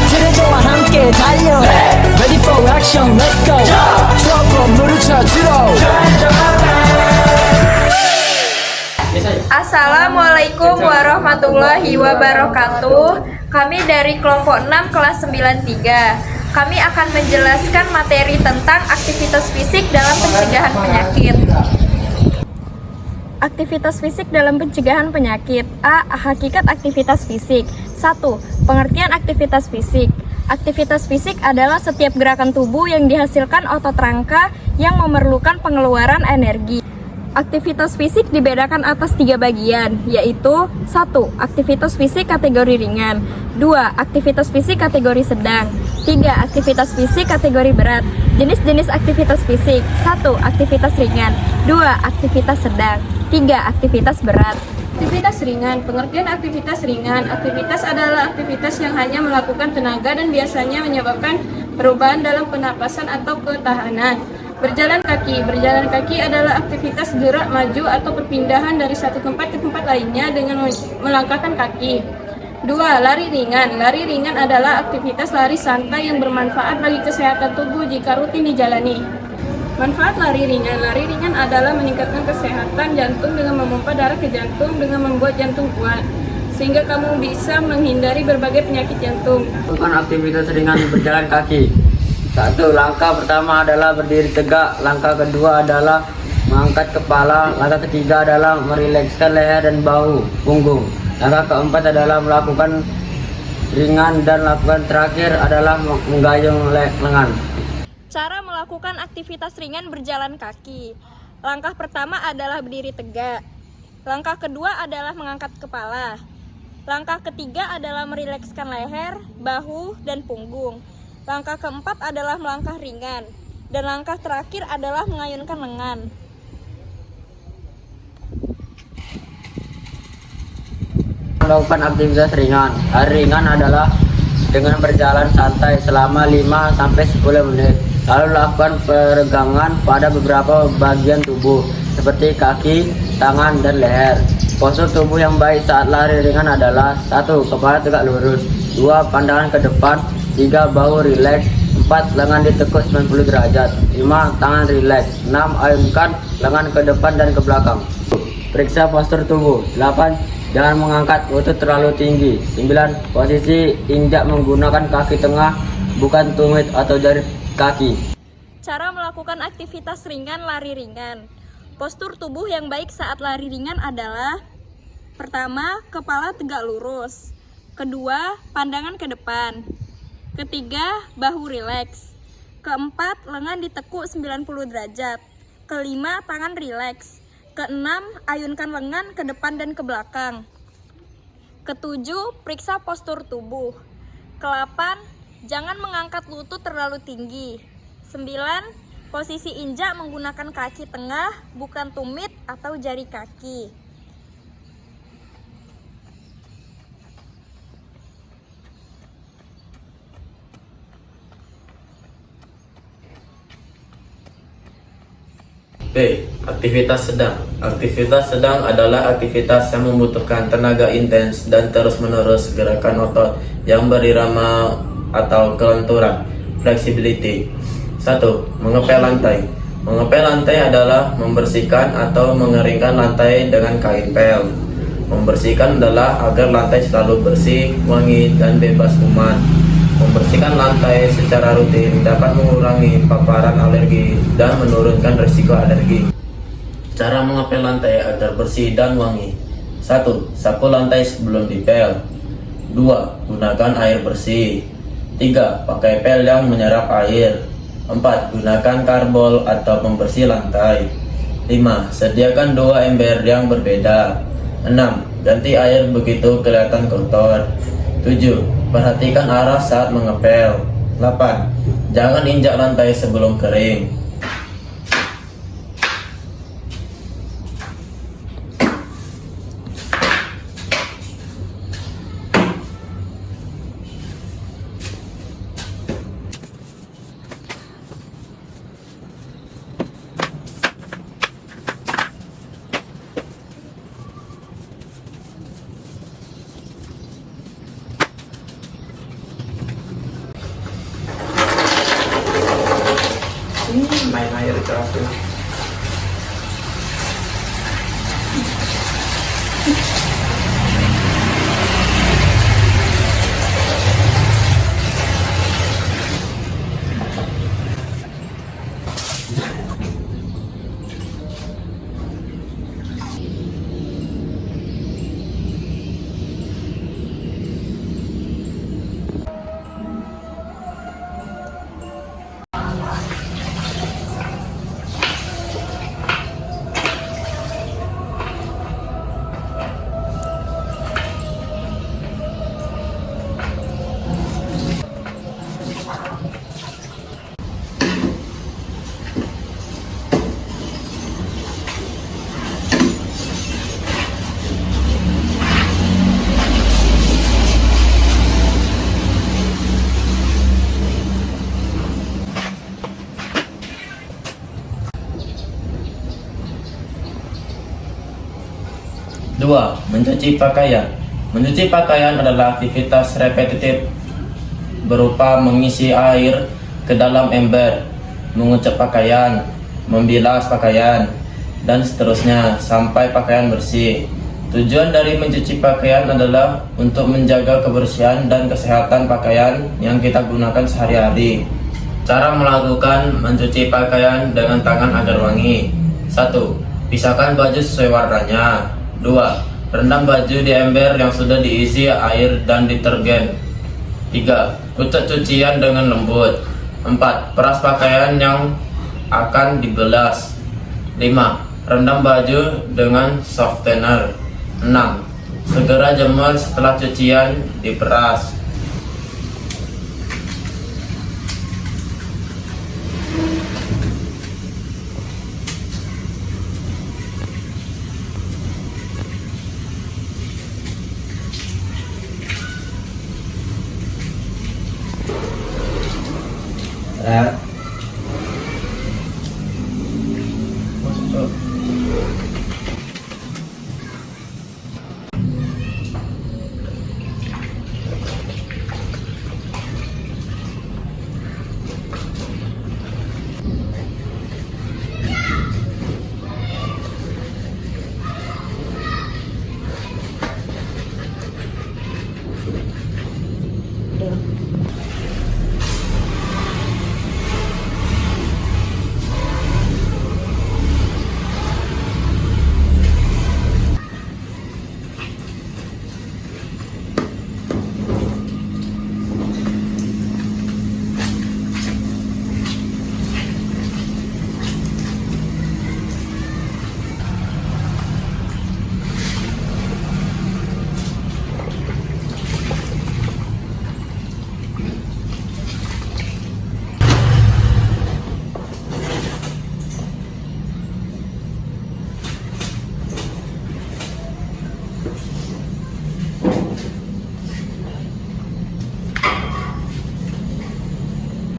지뢰조와 함께 달려 Ready for action, let's go 추억 건물을 찾으러 Assalamualaikum warahmatullahi wabarakatuh. Kami dari kelompok 6 kelas 93. Kami akan menjelaskan materi tentang aktivitas fisik dalam pencegahan penyakit. Aktivitas fisik dalam pencegahan penyakit. A. Hakikat aktivitas fisik. 1. Pengertian aktivitas fisik. Aktivitas fisik adalah setiap gerakan tubuh yang dihasilkan otot rangka yang memerlukan pengeluaran energi. Aktivitas fisik dibedakan atas 3 bagian, yaitu 1. Aktivitas fisik kategori ringan, 2. Aktivitas fisik kategori sedang, 3. Aktivitas fisik kategori berat. Jenis-jenis aktivitas fisik: 1. Aktivitas ringan, 2. Aktivitas sedang, 3. Aktivitas berat. Aktivitas ringan. Pengertian aktivitas ringan. Aktivitas adalah aktivitas yang hanya melakukan tenaga dan biasanya menyebabkan perubahan dalam pernapasan atau ketahanan. Berjalan kaki. Berjalan kaki adalah aktivitas gerak maju atau perpindahan dari satu tempat ke tempat lainnya dengan melangkahkan kaki. 2. Lari ringan. Lari ringan adalah aktivitas lari santai yang bermanfaat bagi kesehatan tubuh jika rutin dijalani. Manfaat lari ringan. Lari ringan adalah meningkatkan kesehatan jantung dengan memompa darah ke jantung dengan membuat jantung kuat, sehingga kamu bisa menghindari berbagai penyakit jantung. Bukan aktivitas ringan berjalan kaki. 1. Langkah pertama adalah berdiri tegak. Langkah kedua adalah mengangkat kepala. Langkah ketiga adalah merilekskan leher dan bahu, punggung. Langkah keempat adalah melakukan ringan dan lakukan terakhir adalah menggayung lengan. Cara melakukan aktivitas ringan berjalan kaki. Langkah pertama adalah berdiri tegak. Langkah kedua adalah mengangkat kepala. Langkah ketiga adalah merilekskan leher, bahu, dan punggung. Langkah keempat adalah melangkah ringan. Dan langkah terakhir adalah mengayunkan lengan. Melakukan aktivitas ringan. Lari ringan adalah dengan berjalan santai selama 5-10 menit. Lalu lakukan peregangan pada beberapa bagian tubuh seperti kaki, tangan, dan leher. Postur tubuh yang baik saat lari ringan adalah: 1. Kepala tegak lurus, 2. Pandangan ke depan, 3. Bahu rileks, 4. Lengan ditekuk 90 derajat, 5. Tangan rileks, 6. Ayunkan lengan ke depan dan ke belakang. Periksa postur tubuh. 8. Jangan mengangkat lutut terlalu tinggi. 9. Posisi injak menggunakan kaki tengah, bukan tumit atau jari kaki. Cara melakukan aktivitas ringan lari ringan. Postur tubuh yang baik saat lari ringan adalah: pertama, kepala tegak lurus. Kedua, pandangan ke depan. Ketiga, bahu rileks. Keempat, lengan ditekuk 90 derajat. Kelima, tangan rileks. Keenam, ayunkan lengan ke depan dan ke belakang. Ketujuh, periksa postur tubuh. Kelapan, jangan mengangkat lutut terlalu tinggi. 9. Posisi injak menggunakan kaki tengah, bukan tumit atau jari kaki. B. Aktivitas sedang. Aktivitas sedang adalah aktivitas yang membutuhkan tenaga intens dan terus-menerus gerakan otot yang berirama atau kelenturan. Flexibility. 1. Mengepel lantai. Mengepel lantai adalah membersihkan atau mengeringkan lantai dengan kain pel. Membersihkan adalah agar lantai selalu bersih, wangi, dan bebas kuman. Membersihkan lantai secara rutin dapat mengurangi paparan alergi dan menurunkan risiko alergi. Cara mengepel lantai agar bersih dan wangi. 1. Sapu lantai sebelum dipel. 2. Gunakan air bersih. 3. Pakai pel yang menyerap air. 4. Gunakan karbol atau pembersih lantai. 5. Sediakan 2 ember yang berbeda. 6. Ganti air begitu kelihatan kotor. 7. Perhatikan arah saat mengepel. 8. Jangan injak lantai sebelum kering. Konsentrasi. Dua, mencuci pakaian. Mencuci pakaian adalah aktivitas repetitif berupa mengisi air ke dalam ember, mengucap pakaian, membilas pakaian, dan seterusnya sampai pakaian bersih. Tujuan dari mencuci pakaian adalah untuk menjaga kebersihan dan kesehatan pakaian yang kita gunakan sehari-hari. Cara melakukan mencuci pakaian dengan tangan agar wangi. 1. Pisahkan baju sesuai warnanya. 2. Rendam baju di ember yang sudah diisi air dan detergen. 3. Ucap cucian dengan lembut. 4. Peras pakaian yang akan dibelas. 5. Rendam baju dengan softener. 6. Segera jemur setelah cucian diperas.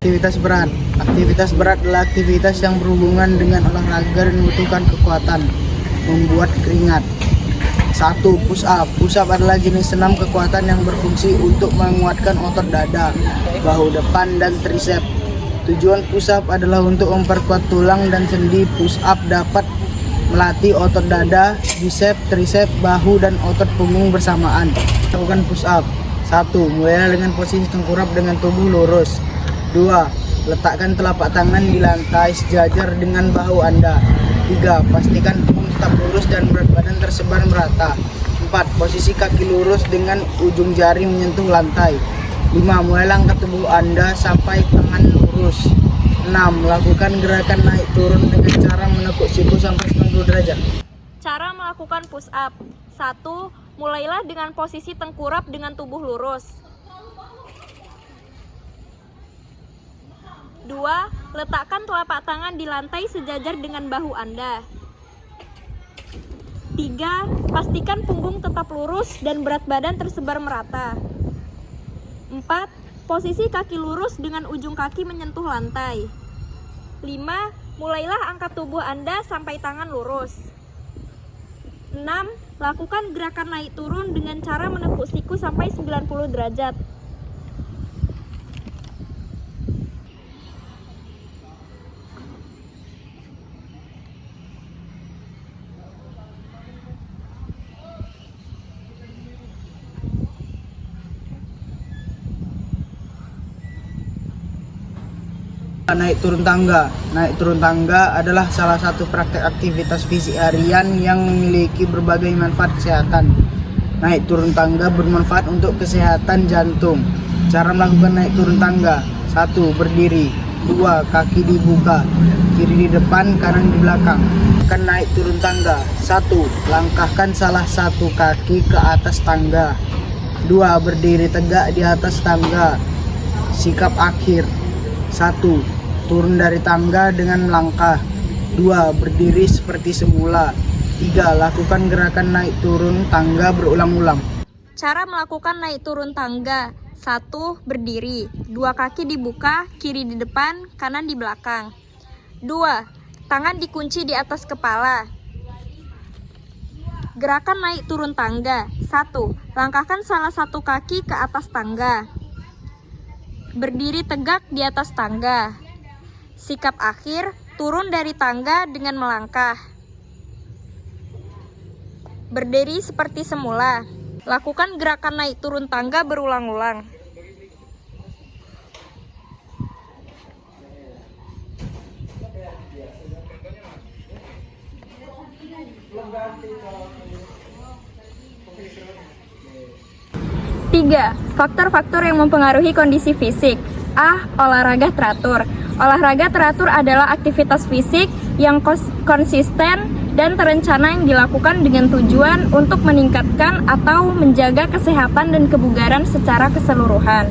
Aktivitas berat. Aktivitas berat adalah aktivitas yang berhubungan dengan olahraga dan membutuhkan kekuatan, membuat keringat. 1. Push up. Push up adalah jenis senam kekuatan yang berfungsi untuk menguatkan otot dada, bahu depan, dan tricep. Tujuan push up adalah untuk memperkuat tulang dan sendi. Push up dapat melatih otot dada, bicep, tricep, bahu, dan otot punggung bersamaan. Lakukan push up. 1. Mulailah dengan posisi tengkurap dengan tubuh lurus. 2. Letakkan telapak tangan di lantai sejajar dengan bahu Anda. 3. Pastikan punggung tetap lurus dan berat badan tersebar merata. 4. Posisi kaki lurus dengan ujung jari menyentuh lantai. 5. Mulailah angkat tubuh Anda sampai tangan lurus. 6. Lakukan gerakan naik turun dengan cara menekuk siku sampai 90 derajat. Cara melakukan push up. 1. Mulailah dengan posisi tengkurap dengan tubuh lurus. 2. Letakkan telapak tangan di lantai sejajar dengan bahu Anda. 3. Pastikan punggung tetap lurus dan berat badan tersebar merata. 4. Posisi kaki lurus dengan ujung kaki menyentuh lantai. 5. Mulailah angkat tubuh Anda sampai tangan lurus. 6. Lakukan gerakan naik turun dengan cara menekuk siku sampai 90 derajat. Naik turun tangga. Naik turun tangga adalah salah satu praktek aktivitas fisik harian yang memiliki berbagai manfaat kesehatan. Naik turun tangga bermanfaat untuk kesehatan jantung. Cara melakukan naik turun tangga: 1. Berdiri. 2. Kaki dibuka, kiri di depan, kanan di belakang. Akan naik turun tangga: 1. Langkahkan salah satu kaki ke atas tangga. 2. Berdiri tegak di atas tangga. Sikap akhir: 1. Turun dari tangga dengan melangkah. 2. Berdiri seperti semula. 3. Lakukan gerakan naik turun tangga berulang-ulang. Cara melakukan naik turun tangga: 1. Berdiri. 2. Kaki dibuka, kiri di depan, kanan di belakang. 2. Tangan dikunci di atas kepala. Gerakan naik turun tangga: 1. Langkahkan salah satu kaki ke atas tangga. Berdiri tegak di atas tangga. Sikap akhir: turun dari tangga dengan melangkah. Berdiri seperti semula. Lakukan gerakan naik turun tangga berulang-ulang. Tiga, faktor-faktor yang mempengaruhi kondisi fisik. A. Olahraga teratur. Olahraga teratur adalah aktivitas fisik yang konsisten dan terencana yang dilakukan dengan tujuan untuk meningkatkan atau menjaga kesehatan dan kebugaran secara keseluruhan.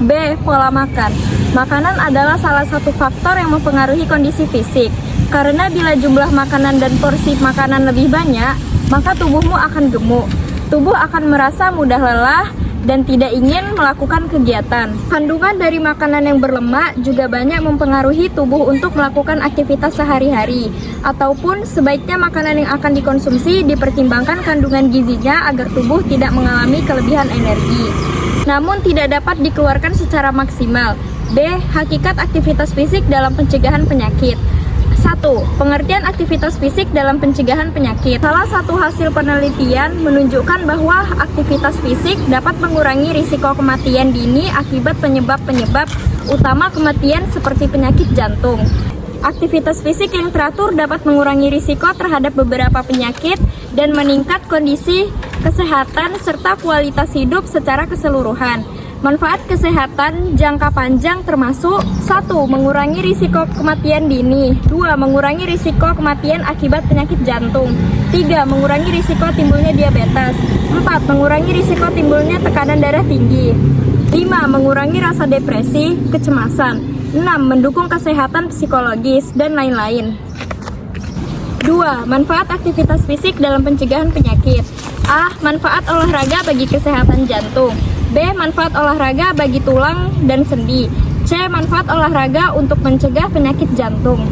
B. Pola makan. Makanan adalah salah satu faktor yang mempengaruhi kondisi fisik. Karena bila jumlah makanan dan porsi makanan lebih banyak, maka tubuhmu akan gemuk. Tubuh akan merasa mudah lelah dan tidak ingin melakukan kegiatan. Kandungan dari makanan yang berlemak juga banyak mempengaruhi tubuh untuk melakukan aktivitas sehari-hari. Ataupun sebaiknya makanan yang akan dikonsumsi dipertimbangkan kandungan gizinya agar tubuh tidak mengalami kelebihan energi, namun tidak dapat dikeluarkan secara maksimal. B. Hakikat aktivitas fisik dalam pencegahan penyakit. 1. Pengertian aktivitas fisik dalam pencegahan penyakit. Salah satu hasil penelitian menunjukkan bahwa aktivitas fisik dapat mengurangi risiko kematian dini akibat penyebab-penyebab utama kematian seperti penyakit jantung. Aktivitas fisik yang teratur dapat mengurangi risiko terhadap beberapa penyakit dan meningkat kondisi kesehatan serta kualitas hidup secara keseluruhan. Manfaat kesehatan jangka panjang termasuk 1. Mengurangi risiko kematian dini. 2. Mengurangi risiko kematian akibat penyakit jantung. 3. Mengurangi risiko timbulnya diabetes. 4. Mengurangi risiko timbulnya tekanan darah tinggi. 5. Mengurangi rasa depresi, kecemasan. 6. Mendukung kesehatan psikologis, dan lain-lain. 2. Manfaat aktivitas fisik dalam pencegahan penyakit. A. Manfaat olahraga bagi kesehatan jantung. B. Manfaat olahraga bagi tulang dan sendi. C. Manfaat olahraga untuk mencegah penyakit jantung.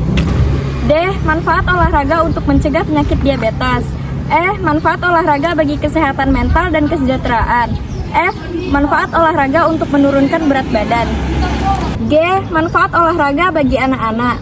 D. Manfaat olahraga untuk mencegah penyakit diabetes. E. Manfaat olahraga bagi kesehatan mental dan kesejahteraan. F. Manfaat olahraga untuk menurunkan berat badan. G. Manfaat olahraga bagi anak-anak.